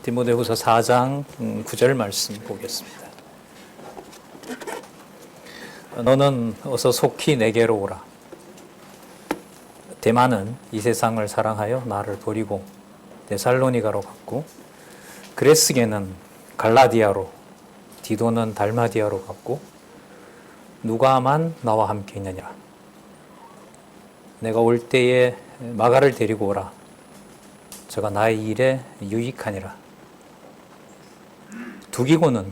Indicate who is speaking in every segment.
Speaker 1: 디모데후서 4장 9절 말씀 보겠습니다. 너는 어서 속히 내게로 오라. 데마는 이 세상을 사랑하여 나를 버리고 데살로니가로 갔고, 그레스게는 갈라디아로, 디도는 달마디아로 갔고, 누가만 나와 함께 있느니라. 내가 올 때에 마가를 데리고 오라. 저가 나의 일에 유익하니라. 두기고는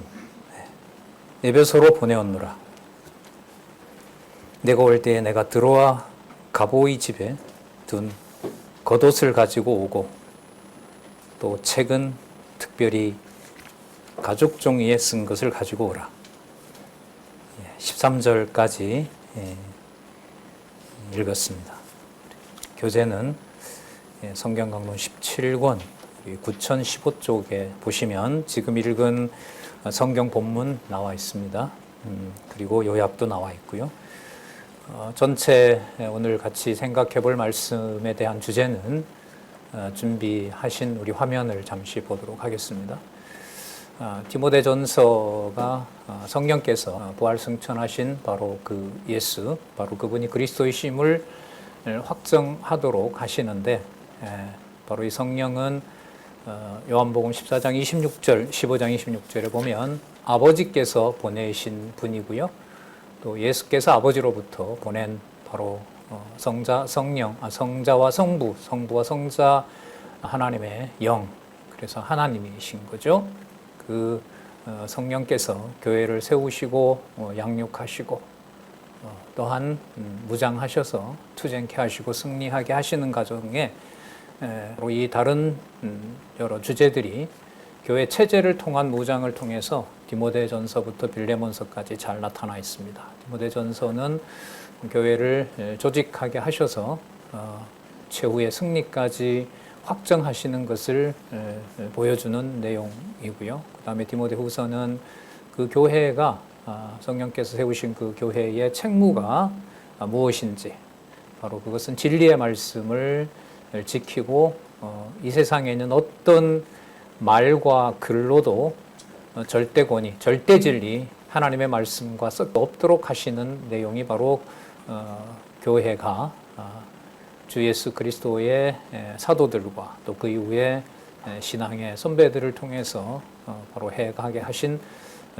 Speaker 1: 에베소로 보내었노라. 내가 올 때에 내가 들어와 가보이 집에 둔 겉옷을 가지고 오고, 또 책은 특별히 가죽 종이에 쓴 것을 가지고 오라. 13절까지 읽었습니다. 교재는 성경 강론 17권 9015쪽에 보시면 지금 읽은 성경 본문 나와 있습니다. 그리고 요약도 나와 있고요. 전체 오늘 같이 생각해 볼 말씀에 대한 주제는 준비하신 우리 화면을 잠시 보도록 하겠습니다. 디모데전서가 성령께서 부활승천하신 바로 그 예수, 바로 그분이 그리스도이심을 확정하도록 하시는데, 바로 이 성령은 요한복음 14장 26절, 15장 26절에 보면 아버지께서 보내신 분이고요. 또 예수께서 아버지로부터 보낸 바로 성자, 성령, 성자와 성부, 성부와 성자 하나님의 영, 그래서 하나님이신 거죠. 그 성령께서 교회를 세우시고 양육하시고 또한 무장하셔서 투쟁케 하시고 승리하게 하시는 과정에 이 다른 여러 주제들이 교회 체제를 통한 무장을 통해서 디모데전서부터 빌레몬서까지 잘 나타나 있습니다. 디모데전서는 교회를 조직하게 하셔서 최후의 승리까지 확정하시는 것을 보여주는 내용이고요. 그 다음에 디모데후서는 그 교회가 성령께서 세우신 그 교회의 책무가 무엇인지, 바로 그것은 진리의 말씀을 지키고 이 세상에 있는 어떤 말과 글로도 절대 권위, 절대 진리, 하나님의 말씀과 썩 없도록 하시는 내용이 바로 교회가 주 예수 그리스도의 사도들과 또 그 이후에 신앙의 선배들을 통해서 바로 해가게 하신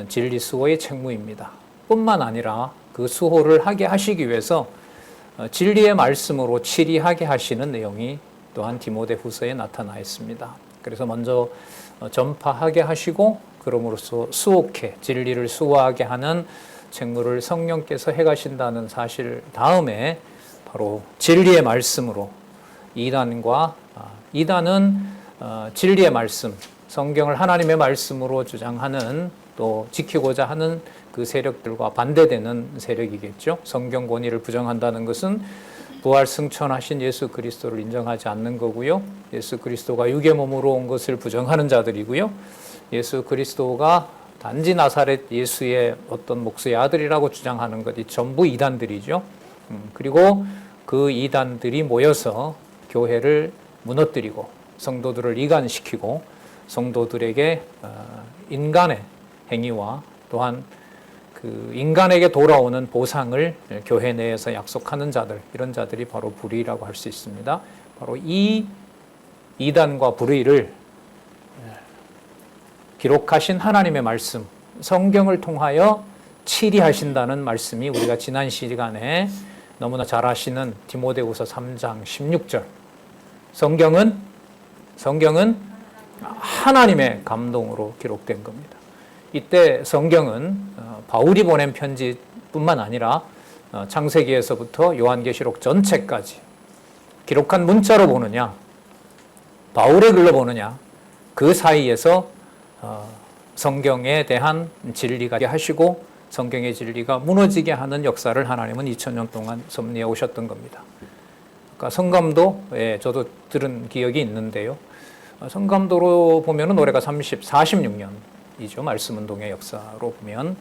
Speaker 1: 진리 수호의 책무입니다. 뿐만 아니라 그 수호를 하게 하시기 위해서 진리의 말씀으로 치리하게 하시는 내용이 또한 디모데후서에 나타나 있습니다. 그래서 먼저 전파하게 하시고, 그러므로써 수호케, 진리를 수호하게 하는 책무를 성령께서 해가신다는 사실 다음에 바로 진리의 말씀으로 이단은 진리의 말씀, 성경을 하나님의 말씀으로 주장하는, 또 지키고자 하는 그 세력들과 반대되는 세력이겠죠. 성경 권위를 부정한다는 것은 부활 승천하신 예수 그리스도를 인정하지 않는 거고요. 예수 그리스도가 육의 몸으로 온 것을 부정하는 자들이고요. 예수 그리스도가 단지 나사렛 예수의 어떤 목수의 아들이라고 주장하는 것이 전부 이단들이죠. 그리고 그 이단들이 모여서 교회를 무너뜨리고 성도들을 이간시키고 성도들에게 인간의 행위와 또한 그 인간에게 돌아오는 보상을 교회 내에서 약속하는 자들, 이런 자들이 바로 불의라고 할 수 있습니다. 바로 이 이단과 불의를 기록하신 하나님의 말씀, 성경을 통하여 치리하신다는 말씀이 우리가 지난 시간에 너무나 잘 아시는 디모데후서 3장 16절. 성경은 하나님의 감동으로 기록된 겁니다. 이때 성경은 바울이 보낸 편지뿐만 아니라 창세기에서부터 요한계시록 전체까지 기록한 문자로 보느냐, 바울의 글로 보느냐, 그 사이에서 성경에 대한 진리가 하시고 성경의 진리가 무너지게 하는 역사를 하나님은 2000년 동안 섭리해 오셨던 겁니다. 그러니까 성감도에 저도 들은 기억이 있는데요. 성감도로 보면 올해가 46년이죠. 말씀운동의 역사로 보면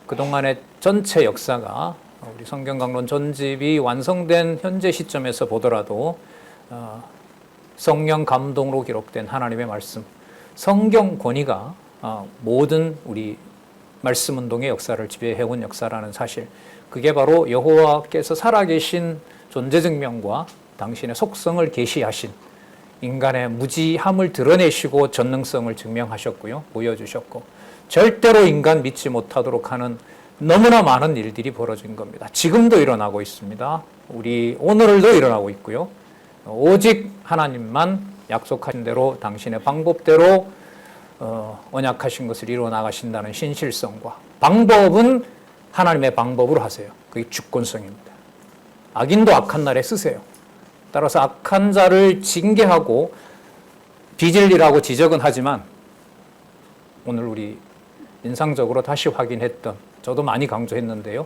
Speaker 1: 그동안의 전체 역사가 우리 성경강론 전집이 완성된 현재 시점에서 보더라도 성령 감동으로 기록된 하나님의 말씀, 성경 권위가 모든 우리 말씀 운동의 역사를 지배해온 역사라는 사실, 그게 바로 여호와께서 살아계신 존재 증명과 당신의 속성을 계시하신 인간의 무지함을 드러내시고 전능성을 증명하셨고요, 보여주셨고, 절대로 인간 믿지 못하도록 하는 너무나 많은 일들이 벌어진 겁니다. 지금도 일어나고 있습니다. 우리 오늘도 일어나고 있고요. 오직 하나님만 약속하신 대로 당신의 방법대로 언약하신 것을 이루어 나가신다는 신실성과, 방법은 하나님의 방법으로 하세요. 그게 주권성입니다. 악인도 악한 날에 쓰세요. 따라서 악한 자를 징계하고 비진리라고 지적은 하지만, 오늘 우리 인상적으로 다시 확인했던, 저도 많이 강조했는데요,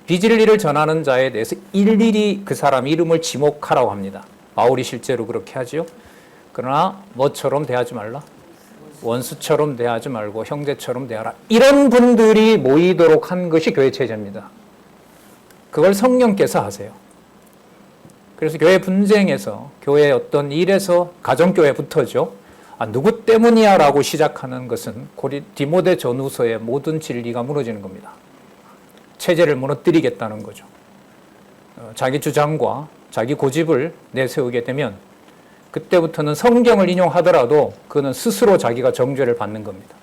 Speaker 1: 비진리를 전하는 자에 대해서 일일이 그 사람 이름을 지목하라고 합니다. 바울이 실제로 그렇게 하지요. 그러나 뭐처럼 대하지 말라? 원수처럼 대하지 말고 형제처럼 대하라. 이런 분들이 모이도록 한 것이 교회 체제입니다. 그걸 성령께서 하세요. 그래서 교회 분쟁에서, 교회 어떤 일에서, 가정교회부터죠, 누구 때문이야 라고 시작하는 것은 디모데 전후서의 모든 진리가 무너지는 겁니다. 체제를 무너뜨리겠다는 거죠. 자기 주장과 자기 고집을 내세우게 되면 그때부터는 성경을 인용하더라도 그는 스스로 자기가 정죄를 받는 겁니다.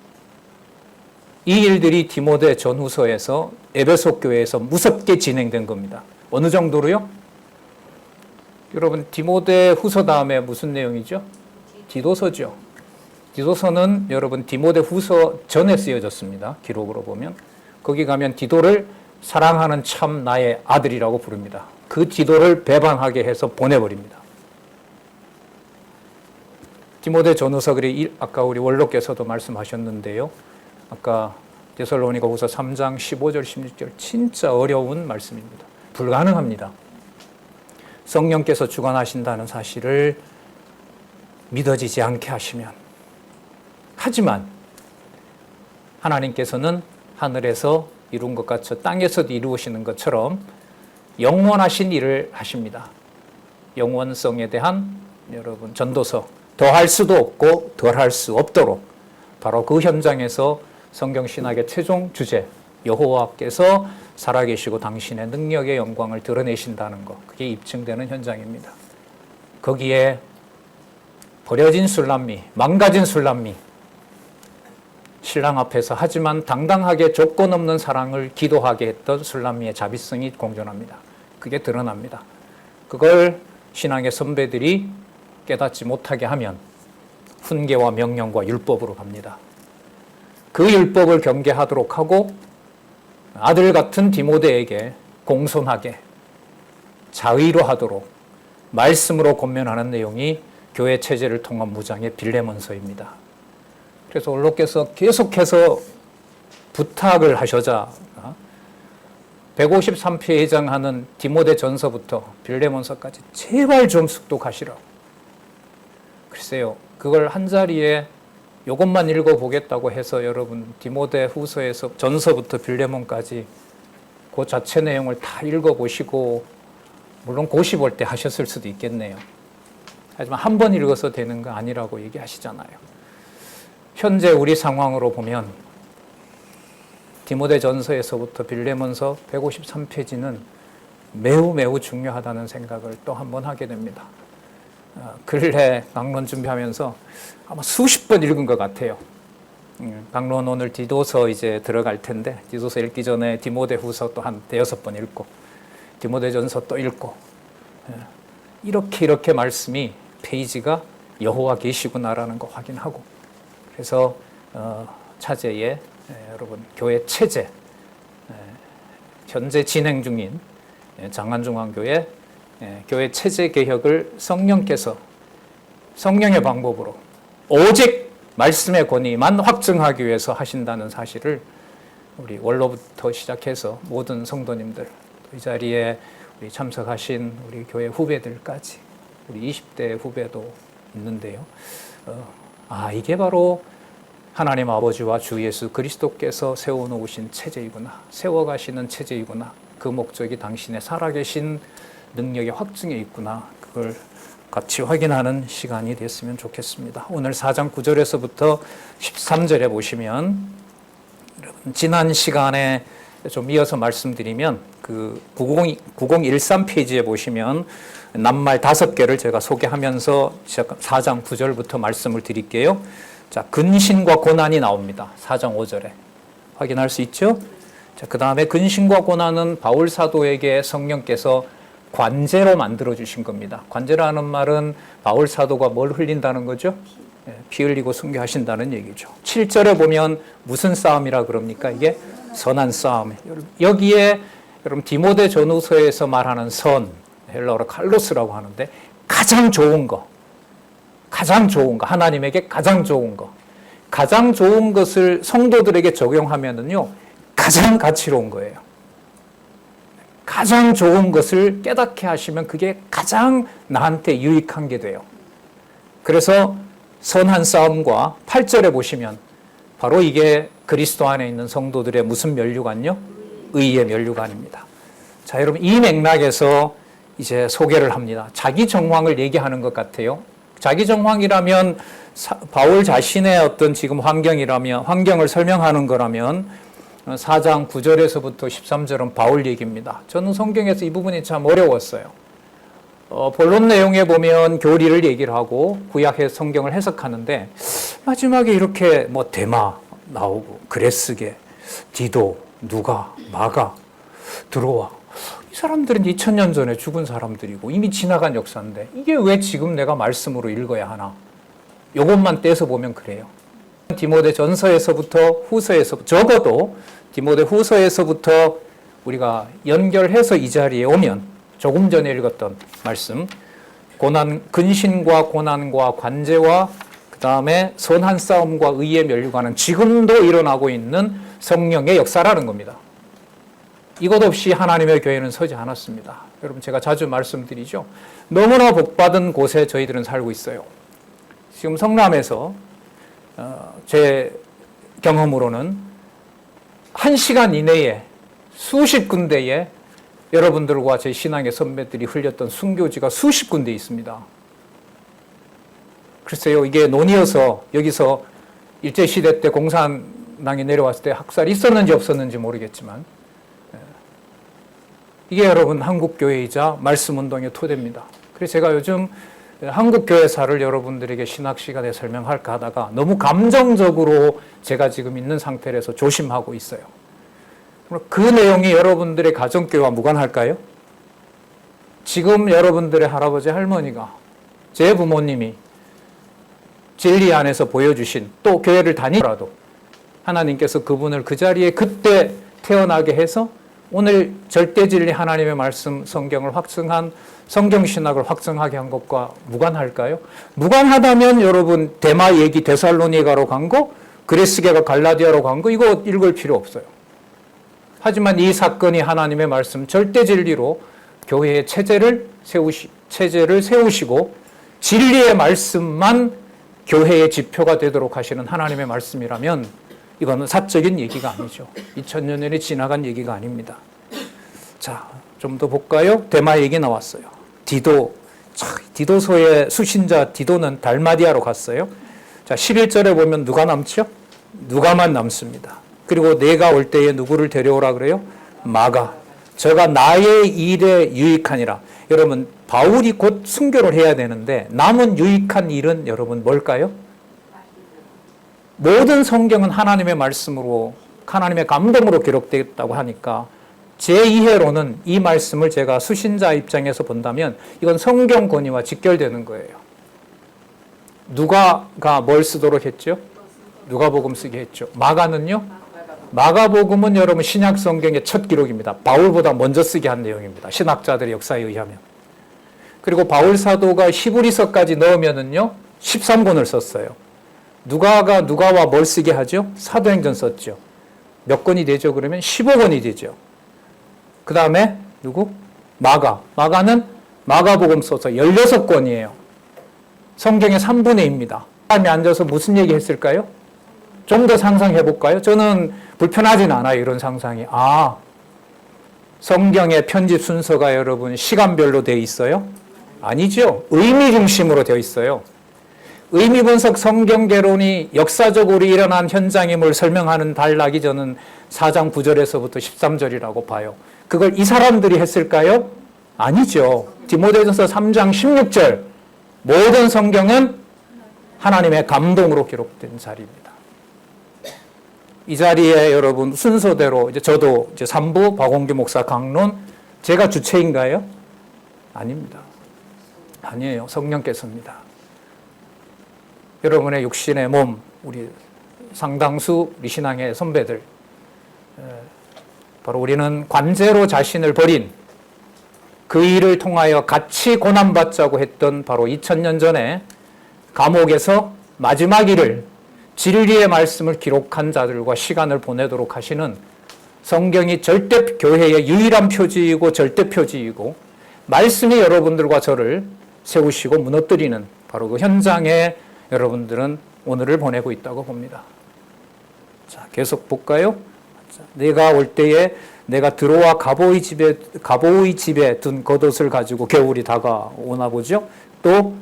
Speaker 1: 이 일들이 디모데 전후서에서 에베소 교회에서 무섭게 진행된 겁니다. 어느 정도로요? 여러분, 디모데 후서 다음에 무슨 내용이죠? 디도서죠. 디도서는 여러분 디모데 후서 전에 쓰여졌습니다. 기록으로 보면. 거기 가면 디도를 사랑하는 참 나의 아들이라고 부릅니다. 그 디도를 배반하게 해서 보내버립니다. 디모데 전후서, 아까 우리 원로께서도 말씀하셨는데요, 아까 데살로니가 후서 3장 15절 16절 진짜 어려운 말씀입니다. 불가능합니다. 성령께서 주관하신다는 사실을 믿어지지 않게 하시면. 하지만 하나님께서는 하늘에서 이룬 것 같이 땅에서도 이루시는 것처럼 영원하신 일을 하십니다. 영원성에 대한 여러분 전도서, 더할 수도 없고 덜할 수 없도록 바로 그 현장에서 성경신학의 최종 주제, 여호와께서 살아계시고 당신의 능력의 영광을 드러내신다는 것, 그게 입증되는 현장입니다. 거기에 버려진 술람미, 망가진 술람미, 신랑 앞에서 하지만 당당하게 조건 없는 사랑을 기도하게 했던 술람미의 자비성이 공존합니다. 그게 드러납니다. 그걸 신앙의 선배들이 깨닫지 못하게 하면 훈계와 명령과 율법으로 갑니다. 그 율법을 경계하도록 하고 아들 같은 디모데에게 공손하게 자의로 하도록 말씀으로 권면하는 내용이 교회 체제를 통한 무장의 빌레몬서입니다. 그래서 원로께서 계속해서 부탁을 하셔자 153페이지에 해당하는 디모데 전서부터 빌레몬서까지 제발 좀 숙독하시라고. 글쎄요, 그걸 한 자리에 이것만 읽어보겠다고 해서 여러분 디모데 후서에서 전서부터 빌레몬까지 그 자체 내용을 다 읽어보시고, 물론 고시 볼 때 하셨을 수도 있겠네요. 하지만 한 번 읽어서 되는 거 아니라고 얘기하시잖아요. 현재 우리 상황으로 보면 디모데 전서에서부터 빌레몬서 153페이지는 매우 매우 중요하다는 생각을 또 한 번 하게 됩니다. 근래 강론 준비하면서 아마 수십 번 읽은 것 같아요. 강론 오늘 디도서 이제 들어갈 텐데, 디도서 읽기 전에 디모데 후서 또 한 대여섯 번 읽고, 디모데 전서 또 읽고, 이렇게 말씀이 페이지가 여호와 계시구나라는 거 확인하고, 그래서 차제에 여러분 교회 체제, 현재 진행 중인 장안중앙교회 교회 체제 개혁을 성령께서 성령의 방법으로 오직 말씀의 권위만 확증하기 위해서 하신다는 사실을 우리 원로부터 시작해서 모든 성도님들, 이 자리에 우리 참석하신 우리 교회 후배들까지, 우리 20대 후배도 있는데요. 이게 바로 하나님 아버지와 주 예수 그리스도께서 세워놓으신 체제이구나, 세워가시는 체제이구나, 그 목적이 당신의 살아계신 능력의 확증에 있구나, 그걸 같이 확인하는 시간이 됐으면 좋겠습니다. 오늘 4장 9절에서부터 13절에 보시면 여러분 지난 시간에 좀 이어서 말씀드리면 그 9013 페이지에 보시면 낱말 5개를 제가 소개하면서 4장 9절부터 말씀을 드릴게요. 자, 근신과 고난이 나옵니다. 4장 5절에. 확인할 수 있죠? 자, 그 다음에 근신과 고난은 바울 사도에게 성령께서 관제로 만들어 주신 겁니다. 관제라는 말은 바울 사도가 뭘 흘린다는 거죠? 피 흘리고 순교하신다는 얘기죠. 7절에 보면 무슨 싸움이라 그럽니까? 이게 선한 싸움. 여기에 여러분 디모데 전후서에서 말하는 선, 헬라어로 칼로스라고 하는데 가장 좋은 거, 하나님에게 가장 좋은 거, 가장 좋은 것을 성도들에게 적용하면은요 가장 가치로운 거예요. 가장 좋은 것을 깨닫게 하시면 그게 가장 나한테 유익한 게 돼요. 그래서 선한 싸움과 8절에 보시면 바로 이게 그리스도 안에 있는 성도들의 무슨 면류관요? 의의 면류관입니다. 자, 여러분 이 맥락에서 이제 소개를 합니다. 자기 정황을 얘기하는 것 같아요. 자기 정황이라면 바울 자신의 어떤 지금 환경을 설명하는 거라면 4장 9절에서부터 13절은 바울 얘기입니다. 저는 성경에서 이 부분이 참 어려웠어요. 본론 내용에 보면 교리를 얘기를 하고 구약의 성경을 해석하는데 마지막에 이렇게 뭐 데마 나오고 그레스게, 디도, 누가, 마가, 드로아 이 사람들은 2000년 전에 죽은 사람들이고 이미 지나간 역사인데 이게 왜 지금 내가 말씀으로 읽어야 하나? 이것만 떼서 보면 그래요. 디모데 전서에서부터 후서에서부터 적어도 디모데 후서에서부터 우리가 연결해서 이 자리에 오면 조금 전에 읽었던 말씀 근신과 고난과 관제와 그 다음에 선한 싸움과 의의 면류관은 지금도 일어나고 있는 성령의 역사라는 겁니다. 이것 없이 하나님의 교회는 서지 않았습니다. 여러분 제가 자주 말씀드리죠. 너무나 복받은 곳에 저희들은 살고 있어요. 지금 성남에서 제 경험으로는 1시간 이내에 수십 군데에 여러분들과 제 신앙의 선배들이 흘렸던 순교지가 수십 군데 있습니다. 글쎄요, 이게 논이어서 여기서 일제시대 때 공산당이 내려왔을 때 학살이 있었는지 없었는지 모르겠지만 이게 여러분 한국교회이자 말씀운동의 토대입니다. 그래서 제가 요즘 한국교회사를 여러분들에게 신학 시간에 설명할까 하다가 너무 감정적으로 제가 지금 있는 상태라서 조심하고 있어요. 그 내용이 여러분들의 가정교회와 무관할까요? 지금 여러분들의 할아버지 할머니가 제 부모님이 진리 안에서 보여주신 또 교회를 다니더라도 하나님께서 그분을 그 자리에 그때 태어나게 해서 오늘 절대진리 하나님의 말씀 성경을 확증한 성경신학을 확증하게 한 것과 무관할까요? 무관하다면 여러분 데마 얘기 데살로니가로 간 거, 그레스게가 갈라디아로 간 거 이거 읽을 필요 없어요. 하지만 이 사건이 하나님의 말씀 절대진리로 교회의 체제를 세우시고 진리의 말씀만 교회의 지표가 되도록 하시는 하나님의 말씀이라면 이거는 사적인 얘기가 아니죠. 2000년 전에 지나간 얘기가 아닙니다. 자, 좀 더 볼까요? 데마 얘기 나왔어요. 디도서의 수신자 디도는 달마디아로 갔어요. 자, 11절에 보면 누가 남죠? 누가만 남습니다. 그리고 내가 올 때에 누구를 데려오라 그래요? 마가. 저가 나의 일에 유익하니라. 여러분, 바울이 곧 순교를 해야 되는데 남은 유익한 일은 여러분 뭘까요? 모든 성경은 하나님의 말씀으로 하나님의 감동으로 기록되었다고 하니까 제 이해로는 이 말씀을 제가 수신자 입장에서 본다면 이건 성경 권위와 직결되는 거예요. 누가가 뭘 쓰도록 했죠? 누가복음 쓰게 했죠. 마가는요? 마가복음은 여러분 신약 성경의 첫 기록입니다. 바울보다 먼저 쓰게 한 내용입니다. 신학자들의 역사에 의하면. 그리고 바울 사도가 히브리서까지 넣으면은요 13권을 썼어요. 누가와 뭘 쓰게 하죠? 사도행전 썼죠. 몇 권이 되죠? 그러면 15권이 되죠. 그 다음에 누구? 마가는 마가복음 써서 16권이에요. 성경의 3분의 2입니다. 사람이 앉아서 무슨 얘기 했을까요? 좀 더 상상해 볼까요? 저는 불편하진 않아요. 이런 상상이. 성경의 편집 순서가 여러분 시간별로 돼 있어요. 아니죠. 의미 중심으로 되어 있어요. 의미 분석 성경개론이 역사적으로 일어난 현장임을 설명하는 단락이 저는 4장 9절에서부터 13절이라고 봐요. 그걸 이 사람들이 했을까요? 아니죠. 디모데전서 3장 16절 모든 성경은 하나님의 감동으로 기록된 자리입니다. 이 자리에 여러분 순서대로 이제 저도 이제 3부 박원규 목사 강론 제가 주체인가요? 아닙니다. 아니에요. 성령께서입니다. 여러분의 육신의 몸, 우리 상당수 우리 신앙의 선배들, 바로 우리는 관제로 자신을 버린 그 일을 통하여 같이 고난받자고 했던 바로 2000년 전에 감옥에서 마지막 일을 진리의 말씀을 기록한 자들과 시간을 보내도록 하시는 성경이 절대 교회의 유일한 표지이고 절대 표지이고 말씀이 여러분들과 저를 세우시고 무너뜨리는 바로 그 현장에 여러분들은 오늘을 보내고 있다고 봅니다. 자, 계속 볼까요? 자, 내가 올 때에 내가 들어와 가보의 집에 둔 겉옷을 가지고 겨울이 다가오나 보죠. 또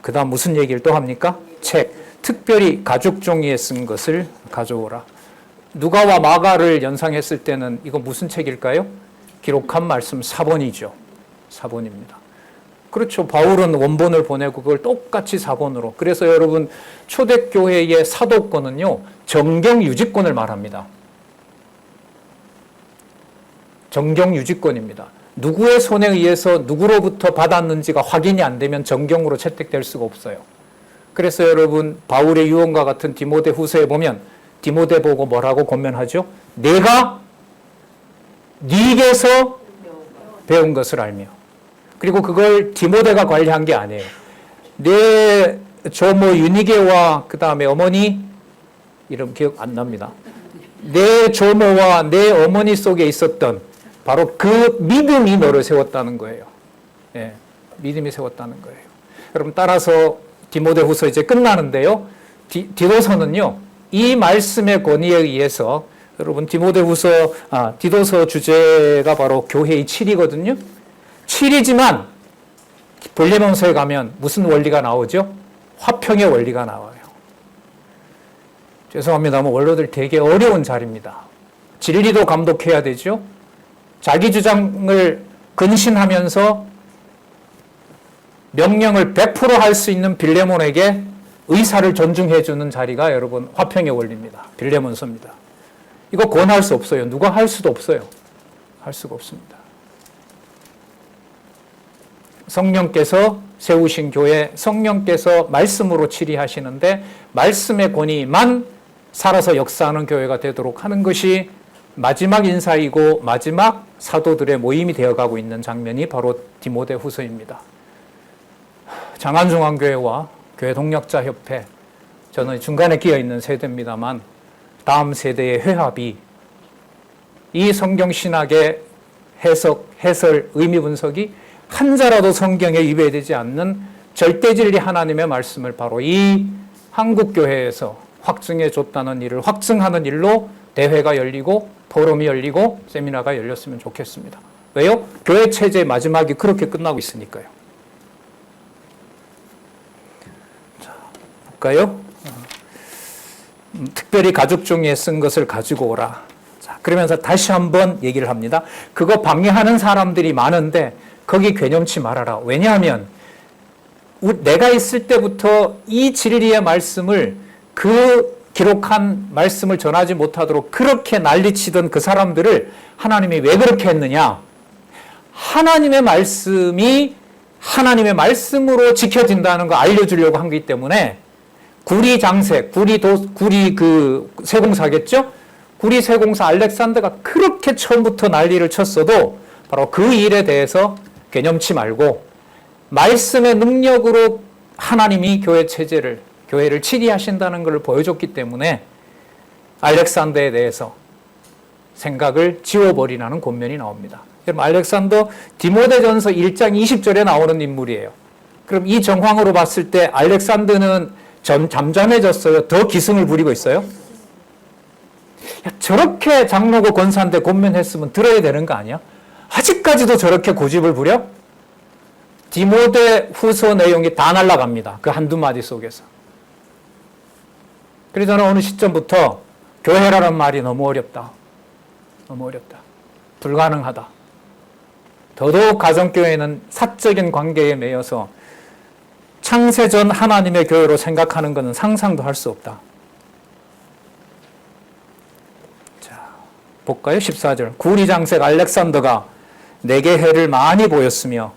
Speaker 1: 그 다음 무슨 얘기를 또 합니까? 책, 특별히 가죽 종이에 쓴 것을 가져오라. 누가와 마가를 연상했을 때는 이거 무슨 책일까요? 기록한 말씀 사본이죠. 사본입니다. 그렇죠. 바울은 원본을 보내고 그걸 똑같이 사본으로. 그래서 여러분 초대교회의 사도권은요. 정경 유지권을 말합니다. 정경 유지권입니다. 누구의 손에 의해서 누구로부터 받았는지가 확인이 안 되면 정경으로 채택될 수가 없어요. 그래서 여러분 바울의 유언과 같은 디모데 후서에 보면 디모데 보고 뭐라고 권면하죠? 내가 네게서 배운 것을 알며. 그리고 그걸 디모데가 관리한 게 아니에요. 내 조모 유니게와 그 다음에 어머니 이름 기억 안 납니다. 내 조모와 내 어머니 속에 있었던 바로 그 믿음이 너를 세웠다는 거예요. 예, 믿음이 세웠다는 거예요. 여러분 따라서 디모데 후서 이제 끝나는데요. 디도서는요. 이 말씀의 권위에 의해서 여러분 디도서 주제가 바로 교회의 7이거든요. 7이지만 빌레몬서에 가면 무슨 원리가 나오죠? 화평의 원리가 나와요. 죄송합니다만 원로들 되게 어려운 자리입니다. 진리도 감독해야 되죠. 자기 주장을 근신하면서 명령을 100% 할 수 있는 빌레몬에게 의사를 존중해 주는 자리가 여러분 화평의 원리입니다. 빌레몬서입니다. 이거 권할 수 없어요. 누가 할 수도 없어요. 할 수가 없습니다. 성령께서 세우신 교회, 성령께서 말씀으로 치리하시는데 말씀의 권위만 살아서 역사하는 교회가 되도록 하는 것이 마지막 인사이고 마지막 사도들의 모임이 되어가고 있는 장면이 바로 디모데 후서입니다. 장안중앙교회와 교회 동력자협회, 저는 중간에 끼어있는 세대입니다만 다음 세대의 회합이 이 성경신학의 해설, 의미 분석이 한 자라도 성경에 위배되지 않는 절대진리 하나님의 말씀을 바로 이 한국교회에서 확증해 줬다는 일을 확증하는 일로 대회가 열리고 포럼이 열리고 세미나가 열렸으면 좋겠습니다. 왜요? 교회 체제의 마지막이 그렇게 끝나고 있으니까요. 자, 볼까요? 특별히 가죽 종이에 쓴 것을 가지고 오라. 자, 그러면서 다시 한번 얘기를 합니다. 그거 방해하는 사람들이 많은데 거기 괴념치 말아라. 왜냐하면 내가 있을 때부터 이 진리의 말씀을 그 기록한 말씀을 전하지 못하도록 그렇게 난리치던 그 사람들을 하나님이 왜 그렇게 했느냐? 하나님의 말씀이 하나님의 말씀으로 지켜진다는 거 알려주려고 한 거기 때문에 구리 장색, 구리 그 세공사겠죠? 구리 세공사 알렉산더가 그렇게 처음부터 난리를 쳤어도 바로 그 일에 대해서 개념치 말고 말씀의 능력으로 하나님이 교회를 치리하신다는 것을 보여줬기 때문에 알렉산더에 대해서 생각을 지워버리라는 권면이 나옵니다. 여러분 알렉산더 디모데전서 1장 20절에 나오는 인물이에요. 그럼 이 정황으로 봤을 때 알렉산더는 잠잠해졌어요? 더 기승을 부리고 있어요? 야, 저렇게 장로고 권사한테 권면했으면 들어야 되는 거 아니야? 아직까지도 저렇게 고집을 부려? 디모데 후서 내용이 다 날아갑니다. 그 한두 마디 속에서. 그래서 저는 어느 시점부터 교회라는 말이 너무 어렵다. 너무 어렵다. 불가능하다. 더더욱 가정교회는 사적인 관계에 매여서 창세전 하나님의 교회로 생각하는 것은 상상도 할 수 없다. 자, 볼까요? 14절. 구리장색 알렉산더가 내게 해를 많이 보였으며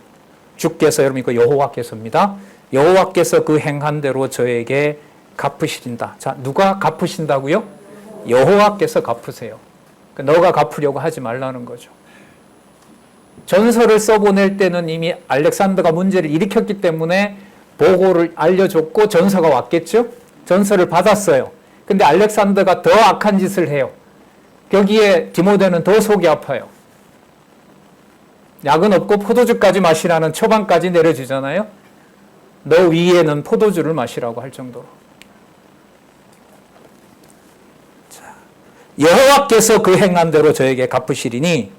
Speaker 1: 주께서, 여러분 이거 여호와께서입니다. 여호와께서 그 행한 대로 저에게 갚으신다. 자, 누가 갚으신다고요? 여호와께서 갚으세요. 너가 갚으려고 하지 말라는 거죠. 전서를 써보낼 때는 이미 알렉산더가 문제를 일으켰기 때문에 보고를 알려줬고 전서가 왔겠죠? 전서를 받았어요. 근데 알렉산더가 더 악한 짓을 해요. 여기에 디모데는 더 속이 아파요. 약은 없고 포도주까지 마시라는 처방까지 내려주잖아요. 너 위에는 포도주를 마시라고 할 정도로. 자, 여호와께서 그 행한 대로 저에게 갚으시리니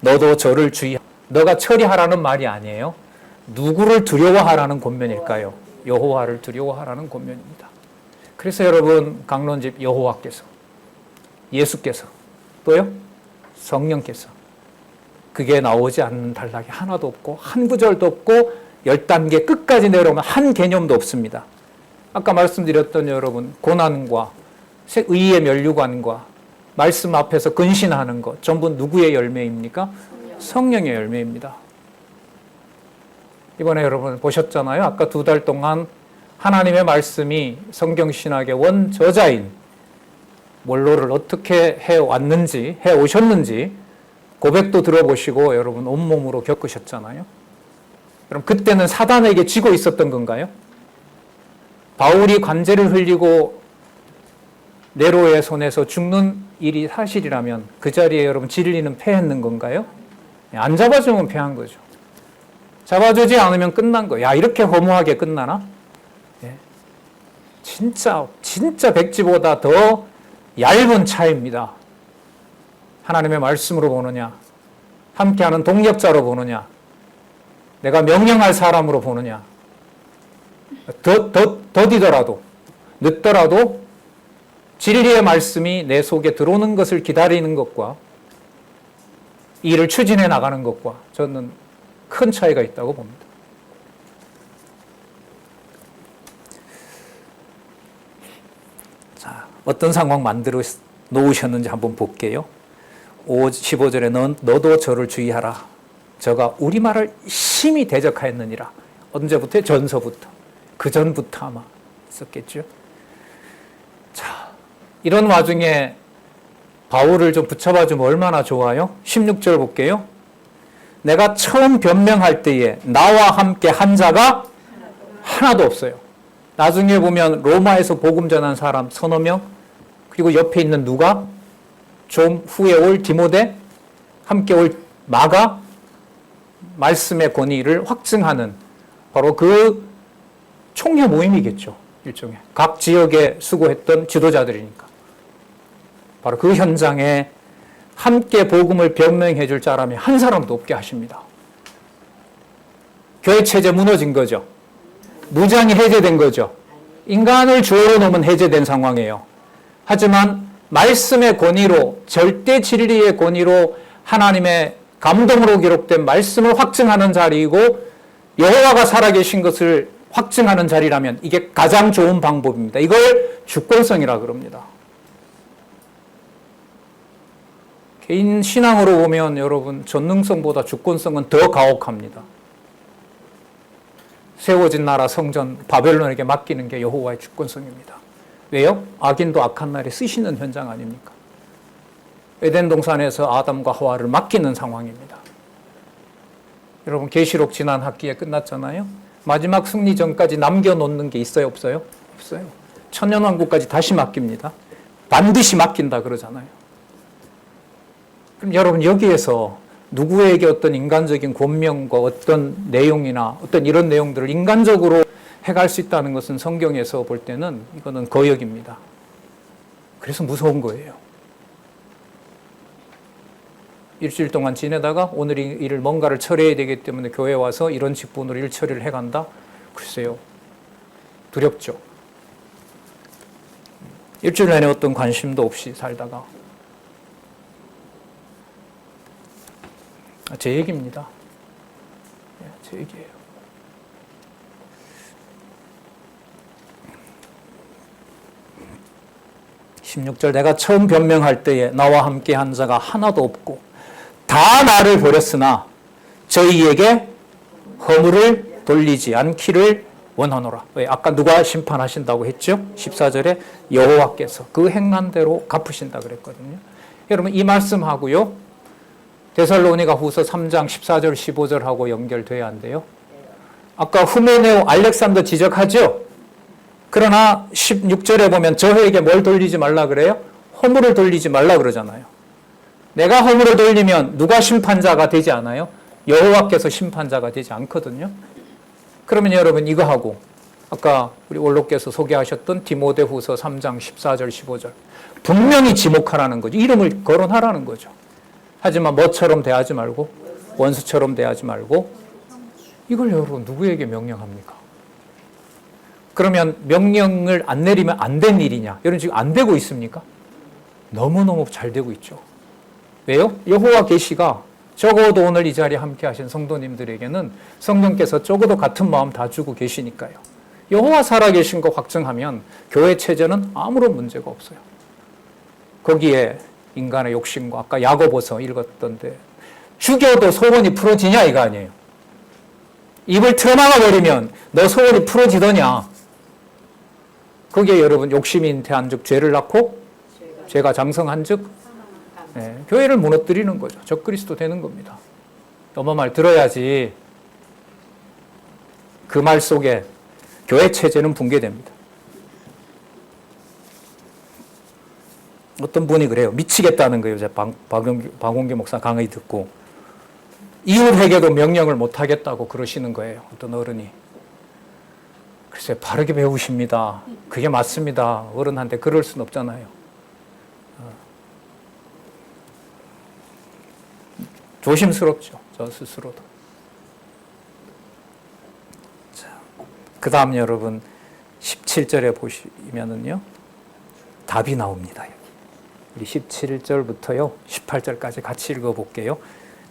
Speaker 1: 너도 저를 주의하라. 너가 처리하라는 말이 아니에요. 누구를 두려워하라는 권면일까요? 여호와를 두려워하라는 권면입니다. 그래서 여러분 강론집 여호와께서, 예수께서, 또요 성령께서, 그게 나오지 않는 단락이 하나도 없고 한 구절도 없고 10단계 끝까지 내려오면 한 개념도 없습니다. 아까 말씀드렸던 여러분 고난과 의의 면류관과 말씀 앞에서 근신하는 것 전부 누구의 열매입니까? 성령의 열매입니다. 이번에 여러분 보셨잖아요. 아까 2달 동안 하나님의 말씀이 성경신학의 원저자인 원로를 어떻게 해왔는지, 해오셨는지 고백도 들어보시고 여러분 온몸으로 겪으셨잖아요. 그럼 그때는 사단에게 지고 있었던 건가요? 바울이 관제를 흘리고 네로의 손에서 죽는 일이 사실이라면 그 자리에 여러분 진리는 패했는 건가요? 안 잡아주면 패한 거죠. 잡아주지 않으면 끝난 거예요. 야, 이렇게 허무하게 끝나나? 예. 진짜 백지보다 더 얇은 차이입니다. 하나님의 말씀으로 보느냐, 함께하는 동력자로 보느냐, 내가 명령할 사람으로 보느냐, 더디더라도, 늦더라도 진리의 말씀이 내 속에 들어오는 것을 기다리는 것과 이를 추진해 나가는 것과 저는 큰 차이가 있다고 봅니다. 자, 어떤 상황 만들어 놓으셨는지 한번 볼게요. 15절에 너도 저를 주의하라. 저가 우리 말을 심히 대적하였느니라. 언제부터? 전서부터. 그 전부터 아마 있었겠죠. 자, 이런 와중에 바울을 좀 붙잡아주면 얼마나 좋아요? 16절 볼게요. 내가 처음 변명할 때에 나와 함께 한 자가 하나도 없어요. 나중에 보면 로마에서 복음 전한 사람 서너 명, 그리고 옆에 있는 누가? 좀 후에 올 디모데, 함께 올 마가, 말씀의 권위를 확증하는 바로 그 총회 모임이겠죠. 일종의. 각 지역에 수고했던 지도자들이니까. 바로 그 현장에 함께 복음을 변명해 줄 자라면 한 사람도 없게 하십니다. 교회 체제 무너진 거죠. 무장이 해제된 거죠. 인간을 주어로 놓으면 해제된 상황이에요. 하지만 말씀의 권위로, 절대 진리의 권위로 하나님의 감동으로 기록된 말씀을 확증하는 자리이고 여호와가 살아계신 것을 확증하는 자리라면 이게 가장 좋은 방법입니다. 이걸 주권성이라 그럽니다. 개인 신앙으로 보면 여러분 전능성보다 주권성은 더 가혹합니다. 세워진 나라 성전 바벨론에게 맡기는 게 여호와의 주권성입니다. 왜요? 악인도 악한 날에 쓰시는 현장 아닙니까? 에덴 동산에서 아담과 하와를 맡기는 상황입니다. 여러분 계시록 지난 학기에 끝났잖아요. 마지막 승리 전까지 남겨놓는 게 있어요, 없어요? 없어요. 천년왕국까지 다시 맡깁니다. 반드시 맡긴다 그러잖아요. 그럼 여러분 여기에서 누구에게 어떤 인간적인 권명과 어떤 내용이나 어떤 이런 내용들을 인간적으로 해갈 수 있다는 것은 성경에서 볼 때는 이거는 거역입니다. 그래서 무서운 거예요. 일주일 동안 지내다가 오늘 이 일을 뭔가를 처리해야 되기 때문에 교회 와서 이런 직분으로 일 처리를 해간다? 글쎄요. 두렵죠. 일주일 내내 어떤 관심도 없이 살다가. 제 얘기입니다. 제 얘기예요. 16절 내가 처음 변명할 때에 나와 함께 한 자가 하나도 없고 다 나를 버렸으나 저희에게 허물을 돌리지 않기를 원하노라. 왜? 아까 누가 심판하신다고 했죠? 14절에 여호와께서 그 행한 대로 갚으신다 그랬거든요. 여러분 이 말씀하고요. 데살로니가 후서 3장 14절 15절하고 연결돼야 한대요. 아까 후메네오 알렉산더 지적하죠? 그러나 16절에 보면 저에게 뭘 돌리지 말라 그래요? 허물을 돌리지 말라 그러잖아요. 내가 허물을 돌리면 누가 심판자가 되지 않아요? 여호와께서 심판자가 되지 않거든요. 그러면 여러분 이거 하고 아까 우리 원로께서 소개하셨던 디모데후서 3장 14절 15절 분명히 지목하라는 거죠. 이름을 거론하라는 거죠. 하지만 뭐처럼 대하지 말고 원수처럼 대하지 말고 이걸 여러분 누구에게 명령합니까? 그러면 명령을 안 내리면 안 된 일이냐? 여러분 지금 안 되고 있습니까? 너무너무 잘 되고 있죠. 왜요? 여호와 계시가 적어도 오늘 이 자리에 함께 하신 성도님들에게는 성령께서 적어도 같은 마음 다 주고 계시니까요. 여호와 살아계신 거 확증하면 교회 체제는 아무런 문제가 없어요. 거기에 인간의 욕심과 아까 야고보서 읽었던데 죽여도 소원이 풀어지냐 이거 아니에요. 입을 틀어막아 버리면 너 소원이 풀어지더냐. 거기에 여러분 욕심이 잉태한 즉 죄를 낳고 죄가 장성한 즉 교회를 무너뜨리는 거죠. 적그리스도 되는 겁니다. 엄마 말 들어야지. 그 말 속에 교회 체제는 붕괴됩니다. 어떤 분이 그래요. 미치겠다는 거예요. 제가 박원기 목사 강의 듣고 이웃 회개도 명령을 못하겠다고 그러시는 거예요. 어떤 어른이. 글쎄 바르게 배우십니다. 그게 맞습니다. 어른한테 그럴 수는 없잖아요. 조심스럽죠. 저 스스로도. 그 다음 여러분 17절에 보시면은요. 답이 나옵니다. 우리 17절부터요. 18절까지 같이 읽어볼게요.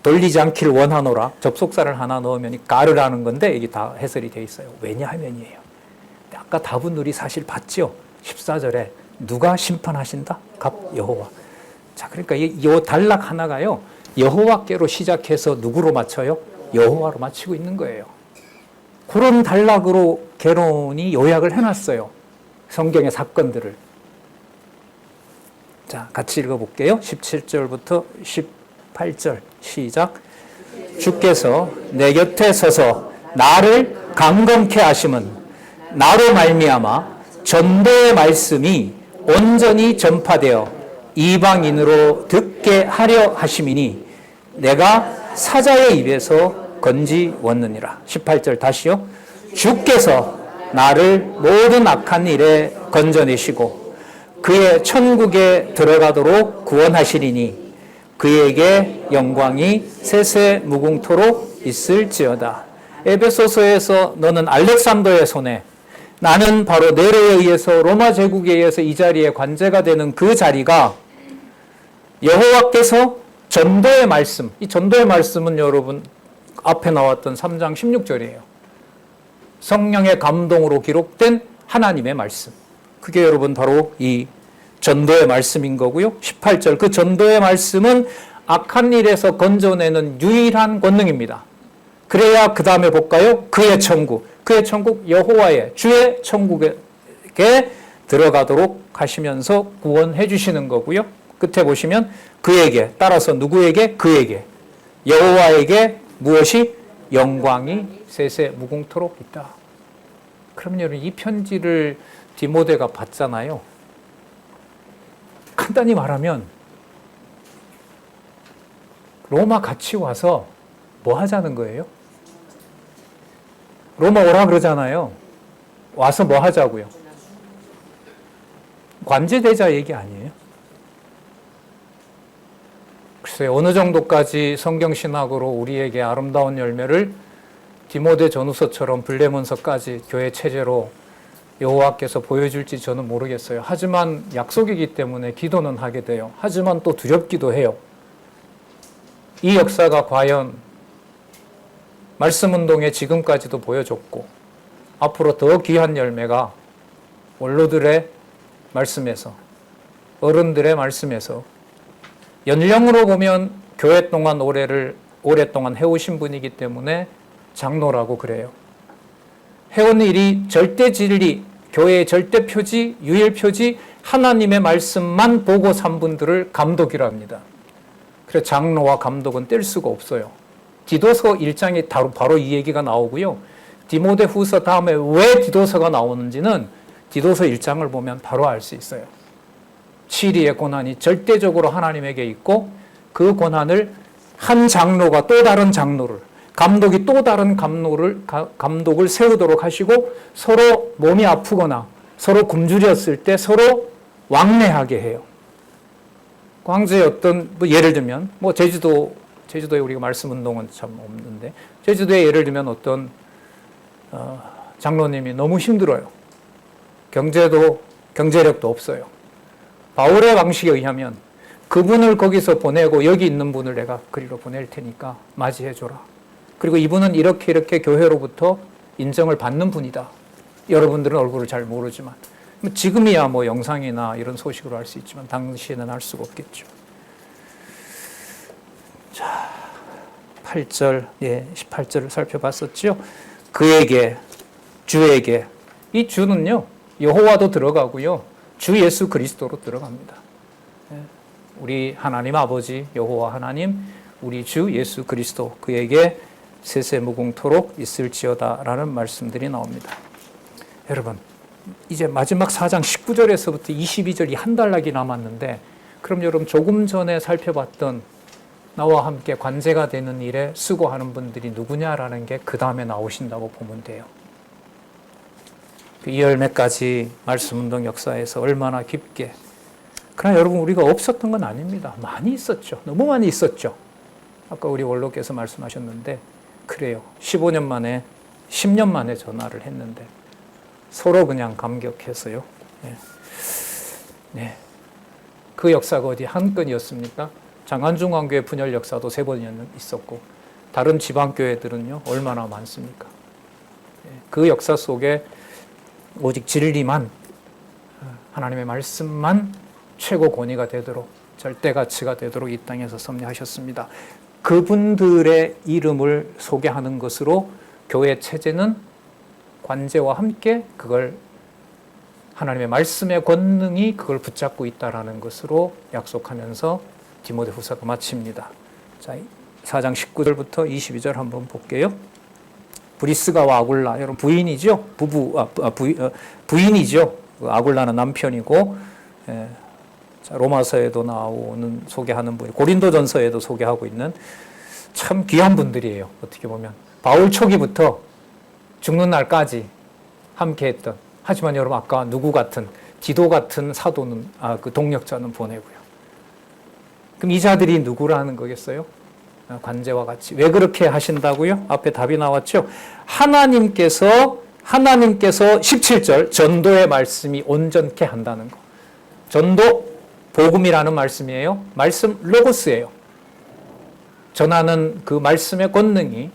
Speaker 1: 돌리지 않기를 원하노라. 접속사를 하나 넣으면 까르라는 건데 이게 다 해설이 되어 있어요. 왜냐하면이에요. 아까 답은 우리 사실 봤죠. 14절에 누가 심판하신다? 여호와. 자, 그러니까 이 단락 하나가요. 여호와께로 시작해서 누구로 맞춰요? 여호와로 맞추고 있는 거예요. 그런 단락으로 개론이 요약을 해놨어요. 성경의 사건들을. 자, 같이 읽어볼게요. 17절부터 18절 시작. 주께서 내 곁에 서서 나를 강건케 하심은 나로 말미암아 전도의 말씀이 온전히 전파되어 이방인으로 듣게 하려 하심이니 내가 사자의 입에서 건지웠느니라. 18절 다시요. 주께서 나를 모든 악한 일에 건져내시고 그의 천국에 들어가도록 구원하시리니 그에게 영광이 세세 무궁토록 있을지어다. 에베소서에서 너는 알렉산더의 손에 나는 바로 네로에 의해서 로마 제국에 의해서 이 자리에 관제가 되는 그 자리가 여호와께서 전도의 말씀, 이 전도의 말씀은 여러분 앞에 나왔던 3장 16절이에요. 성령의 감동으로 기록된 하나님의 말씀. 그게 여러분 바로 이 전도의 말씀인 거고요. 18절 그 전도의 말씀은 악한 일에서 건져내는 유일한 권능입니다. 그래야 그 다음에 볼까요? 그의 천국. 그의 천국 여호와의 주의 천국에 들어가도록 하시면서 구원해 주시는 거고요. 끝에 보시면 그에게 따라서 누구에게? 그에게 여호와에게 무엇이? 영광이 세세 무궁토록 있다. 그럼 여러분 이 편지를 디모데가 받잖아요. 간단히 말하면 로마 같이 와서 뭐 하자는 거예요? 로마 오라 그러잖아요. 와서 뭐 하자고요? 관제되자 얘기 아니에요? 글쎄요. 글쎄요, 어느 정도까지 성경신학으로 우리에게 아름다운 열매를 디모데 전후서처럼 블레몬서까지 교회 체제로 여호와께서 보여줄지 저는 모르겠어요. 하지만 약속이기 때문에 기도는 하게 돼요. 하지만 또 두렵기도 해요. 이 역사가 과연 말씀운동에 지금까지도 보여줬고 앞으로 더 귀한 열매가 원로들의 말씀에서, 어른들의 말씀에서, 연령으로 보면 교회 동안 오랫동안 해오신 분이기 때문에 장로라고 그래요. 해온 일이 절대 진리, 교회의 절대 표지, 유일 표지, 하나님의 말씀만 보고 산 분들을 감독이라 합니다. 그래서 장로와 감독은 뗄 수가 없어요. 디도서 1장에 바로 이 얘기가 나오고요. 디모데 후서 다음에 왜 디도서가 나오는지는 디도서 1장을 보면 바로 알 수 있어요. 치리의 권한이 절대적으로 하나님에게 있고 그 권한을 한 장로가 또 다른 장로를, 감독이 또 다른 감독을 세우도록 하시고 서로 몸이 아프거나 서로 굶주렸을 때 서로 왕래하게 해요. 광주에 어떤, 예를 들면, 제주도에 우리가 말씀 운동은 참 없는데, 제주도에 예를 들면 어떤, 장로님이 너무 힘들어요. 경제력도 없어요. 바울의 방식에 의하면 그분을 거기서 보내고 여기 있는 분을 내가 그리로 보낼 테니까 맞이해줘라. 그리고 이분은 이렇게 교회로부터 인정을 받는 분이다. 여러분들은 얼굴을 잘 모르지만. 지금이야 뭐 영상이나 이런 소식으로 알 수 있지만 당시에는 알 수가 없겠죠. 자, 8절, 18절을 살펴봤었죠. 그에게, 주에게, 이 주는요, 여호와도 들어가고요, 주 예수 그리스도로 들어갑니다. 우리 하나님 아버지 여호와 하나님, 우리 주 예수 그리스도, 그에게 세세무궁토록 있을지어다라는 말씀들이 나옵니다. 여러분, 이제 마지막 4장 19절에서부터 22절이 한 달락이 남았는데, 그럼 여러분 조금 전에 살펴봤던 나와 함께 관제가 되는 일에 수고하는 분들이 누구냐라는 게 그 다음에 나오신다고 보면 돼요. 이 열매까지 말씀운동 역사에서 얼마나 깊게, 그러나 여러분 우리가 없었던 건 아닙니다. 많이 있었죠. 너무 많이 있었죠. 아까 우리 원로께서 말씀하셨는데 그래요. 15년 만에 10년 만에 전화를 했는데 서로 그냥 감격해서요. 네. 그 역사가 어디 한 건이었습니까? 장안중앙교회 분열 역사도 3번 있었고 다른 지방교회들은요 얼마나 많습니까? 그 역사 속에 오직 진리만, 하나님의 말씀만 최고 권위가 되도록, 절대 가치가 되도록 이 땅에서 섭리하셨습니다. 그분들의 이름을 소개하는 것으로 교회 체제는 관제와 함께 그걸 하나님의 말씀의 권능이 그걸 붙잡고 있다라는 것으로 약속하면서 디모데후서가 마칩니다. 자, 4장 19절부터 22절 한번 볼게요. 브리스가와 아굴라, 여러분 부인이죠? 부인이죠. 아굴라는 남편이고, 자, 로마서에도 나오는 소개하는 분, 고린도전서에도 소개하고 있는 참 귀한 분들이에요. 어떻게 보면 바울 초기부터 죽는 날까지 함께했던. 하지만 여러분 아까 누구 같은 디도 같은 사도는 그 동력자는 보내고요. 그럼 이 자들이 누구라는 거겠어요? 관제와 같이. 왜 그렇게 하신다고요? 앞에 답이 나왔죠. 하나님께서 17절 전도의 말씀이 온전케 한다는 거. 전도 복음이라는 말씀이에요. 말씀 로고스예요. 전하는 그 말씀의 권능이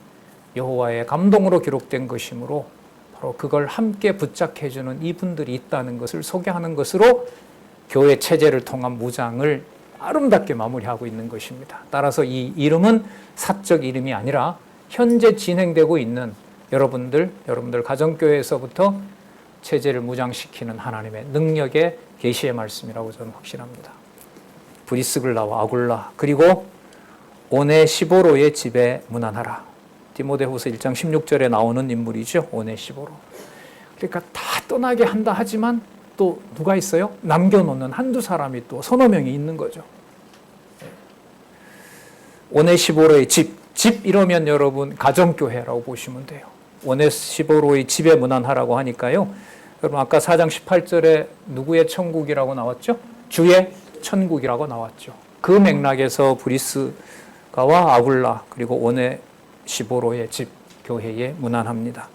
Speaker 1: 여호와의 감동으로 기록된 것이므로 바로 그걸 함께 붙잡혀주는 이분들이 있다는 것을 소개하는 것으로 교회 체제를 통한 무장을 아름답게 마무리하고 있는 것입니다. 따라서 이 이름은 사적 이름이 아니라 현재 진행되고 있는 여러분들 가정교회에서부터 체제를 무장시키는 하나님의 능력의 계시의 말씀이라고 저는 확신합니다. 브리스글라와 아굴라 그리고 오네시보로의 집에 문안하라. 디모데후서 1장 16절에 나오는 인물이죠. 오네시보로. 그러니까 다 떠나게 한다 하지만 또 누가 있어요? 남겨놓는 한두 사람이 또 서너 명이 있는 거죠. 오네시보로의 집 이러면 여러분 가정교회라고 보시면 돼요. 오네시보로의 집에 문안하라고 하니까요. 여러분 아까 4장 18절에 누구의 천국이라고 나왔죠? 주의 천국이라고 나왔죠. 그 맥락에서 브리스가와 아굴라 그리고 오네시보로의 집 교회에 문안합니다.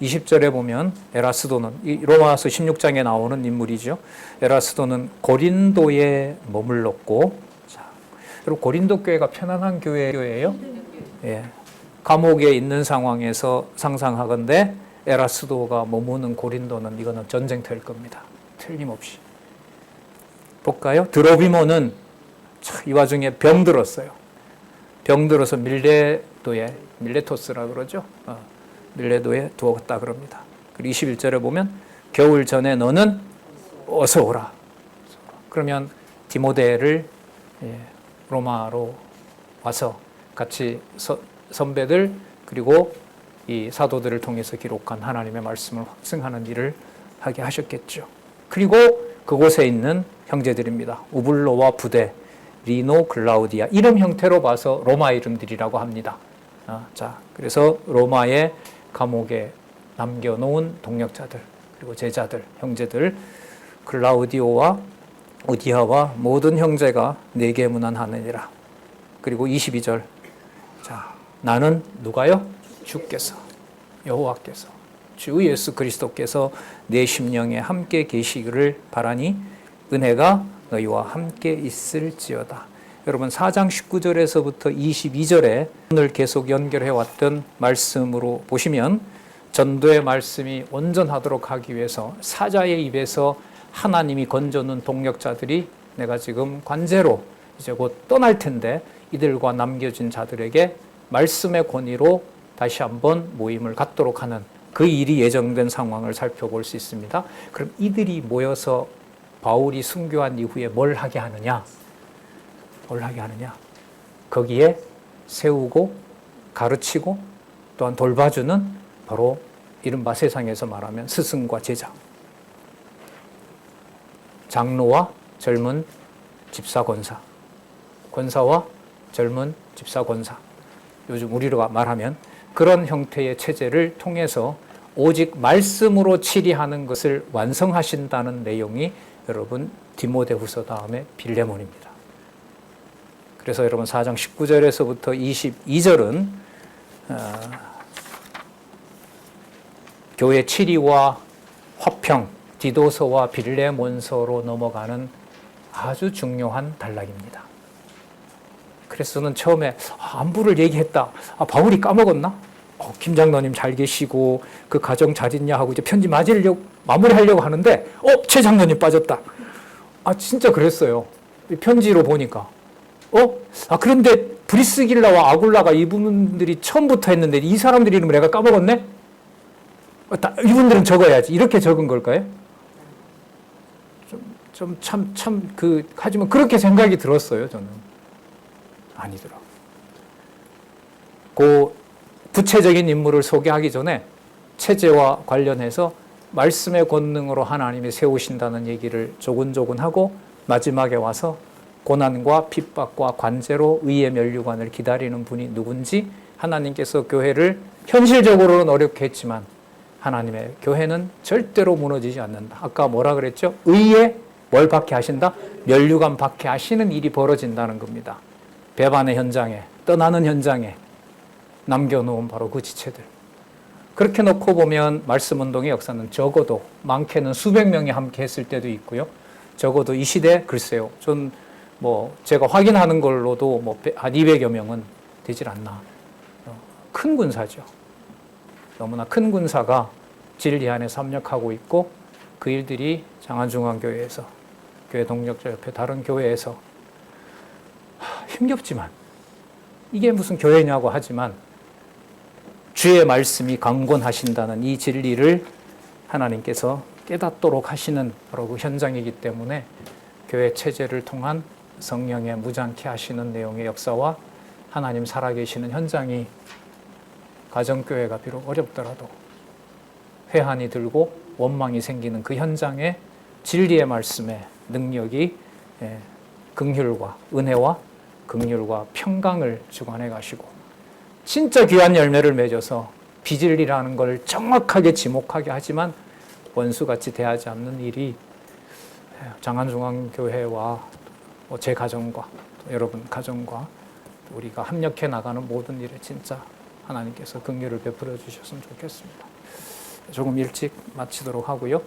Speaker 1: 20절에 보면 에라스도는 로마서 16장에 나오는 인물이죠. 에라스도는 고린도에 머물렀고, 자, 여러분 고린도 교회가 편안한 교회예요? 예. 감옥에 있는 상황에서 상상하건대 에라스도가 머무는 고린도는 이거는 전쟁터일 겁니다. 틀림없이. 볼까요? 드로비모는 이 와중에 병들었어요. 병들어서 밀레토스라 그러죠. 밀레도에 두었다 그럽니다. 그리고 21절에 보면 겨울 전에 너는 어서 오라. 그러면 디모데를 로마로 와서 같이 선배들 그리고 이 사도들을 통해서 기록한 하나님의 말씀을 확증하는 일을 하게 하셨겠죠. 그리고 그곳에 있는 형제들입니다. 우블로와 부데, 리노, 글라우디아 이름 형태로 봐서 로마 이름들이라고 합니다. 자, 그래서 로마의 감옥에 남겨놓은 동역자들 그리고 제자들, 형제들 글라우디오와 우디아와 모든 형제가 내게 문안하느니라. 그리고 22절 자, 나는 누가요? 주께서 여호와께서 주 예수 그리스도께서 내 심령에 함께 계시기를 바라니 은혜가 너희와 함께 있을지어다. 여러분 4장 19절에서부터 22절에 오늘 계속 연결해 왔던 말씀으로 보시면 전도의 말씀이 온전하도록 하기 위해서 사자의 입에서 하나님이 건져놓은 동역자들이 내가 지금 관제로 이제 곧 떠날 텐데 이들과 남겨진 자들에게 말씀의 권위로 다시 한번 모임을 갖도록 하는 그 일이 예정된 상황을 살펴볼 수 있습니다. 그럼 이들이 모여서 바울이 순교한 이후에 뭘 하게 하느냐? 뭘 하게 하느냐? 거기에 세우고 가르치고 또한 돌봐주는 바로 이른바 세상에서 말하면 스승과 제자, 장로와 젊은 집사 권사, 권사와 젊은 집사 권사, 요즘 우리가 말하면 그런 형태의 체제를 통해서 오직 말씀으로 치리하는 것을 완성하신다는 내용이 여러분 디모데후서 다음에 빌레몬입니다. 그래서 여러분 4장 19절에서부터 22절은 교회 치리와 화평, 디도서와 빌레몬서로 넘어가는 아주 중요한 단락입니다. 그래서 저는 처음에 안부를 얘기했다. 바울이 까먹었나? 김 장로님 잘 계시고 그 가정 잘 있냐 하고 이제 편지 마무리하려고 하는데 최 장로님 빠졌다. 진짜 그랬어요. 편지로 보니까. 그런데 브리스길라와 아굴라가 이분들이 처음부터 했는데 이 사람들 이름을 내가 까먹었네? 이분들은 적어야지. 이렇게 적은 걸까요? 하지만 그렇게 생각이 들었어요, 저는. 아니더라. 그 구체적인 인물을 소개하기 전에 체제와 관련해서 말씀의 권능으로 하나님이 세우신다는 얘기를 조근조근 하고 마지막에 와서 고난과 핍박과 관제로 의의 면류관을 기다리는 분이 누군지 하나님께서 교회를 현실적으로는 어렵게 했지만 하나님의 교회는 절대로 무너지지 않는다. 아까 뭐라 그랬죠? 의에 뭘 받게 하신다? 면류관 받게 하시는 일이 벌어진다는 겁니다. 배반의 현장에, 떠나는 현장에 남겨놓은 바로 그 지체들. 그렇게 놓고 보면 말씀운동의 역사는 적어도 많게는 수백 명이 함께 했을 때도 있고요. 적어도 이 시대 글쎄요. 전 제가 확인하는 걸로도 한 200여 명은 되질 않나. 큰 군사죠. 너무나 큰 군사가 진리 안에 협력하고 있고 그 일들이 장안중앙교회에서 교회 동력자 옆에 다른 교회에서 힘겹지만 이게 무슨 교회냐고 하지만 주의 말씀이 강권하신다는 이 진리를 하나님께서 깨닫도록 하시는 바로 그 현장이기 때문에 교회 체제를 통한 성령의 무장케 하시는 내용의 역사와 하나님 살아계시는 현장이 가정교회가 비록 어렵더라도 회한이 들고 원망이 생기는 그 현장에 진리의 말씀의 능력이 긍휼과 은혜와 긍휼과 평강을 주관해 가시고 진짜 귀한 열매를 맺어서 비진리라는 걸 정확하게 지목하게 하지만 원수같이 대하지 않는 일이 장안중앙교회와 제 가정과 또 여러분 가정과 우리가 합력해 나가는 모든 일에 진짜 하나님께서 긍휼을 베풀어 주셨으면 좋겠습니다. 조금 일찍 마치도록 하고요.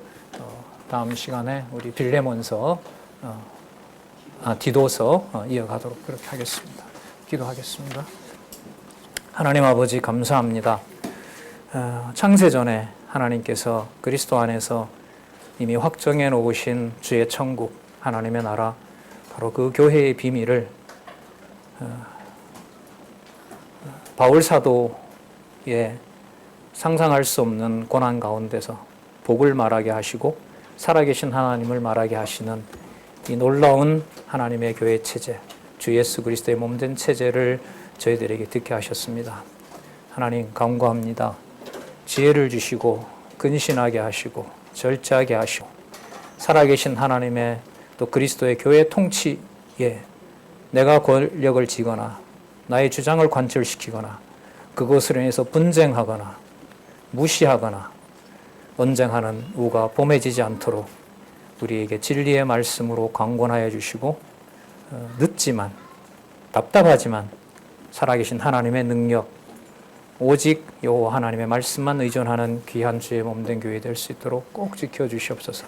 Speaker 1: 다음 시간에 우리 빌레몬서, 디도서 이어가도록 그렇게 하겠습니다. 기도하겠습니다. 하나님 아버지 감사합니다. 창세전에 하나님께서 그리스도 안에서 이미 확정해 놓으신 주의 천국, 하나님의 나라, 바로 그 교회의 비밀을 바울 사도의 상상할 수 없는 고난 가운데서 복을 말하게 하시고 살아계신 하나님을 말하게 하시는 이 놀라운 하나님의 교회 체제, 주 예수 그리스도의 몸된 체제를 저희들에게 듣게 하셨습니다. 하나님 간구합니다. 지혜를 주시고 근신하게 하시고 절제하게 하시고 살아계신 하나님의 또 그리스도의 교회 통치에 내가 권력을 쥐거나 나의 주장을 관철시키거나 그것으로 인해서 분쟁하거나 무시하거나 언쟁하는 우가 범해지지 않도록 우리에게 진리의 말씀으로 강권하여 주시고 늦지만 답답하지만 살아계신 하나님의 능력 오직 여호와 하나님의 말씀만 의존하는 귀한 주의 몸된 교회 될 수 있도록 꼭 지켜주시옵소서.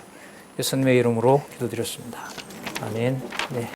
Speaker 1: 예수님의 이름으로 기도드렸습니다. 아멘. 네.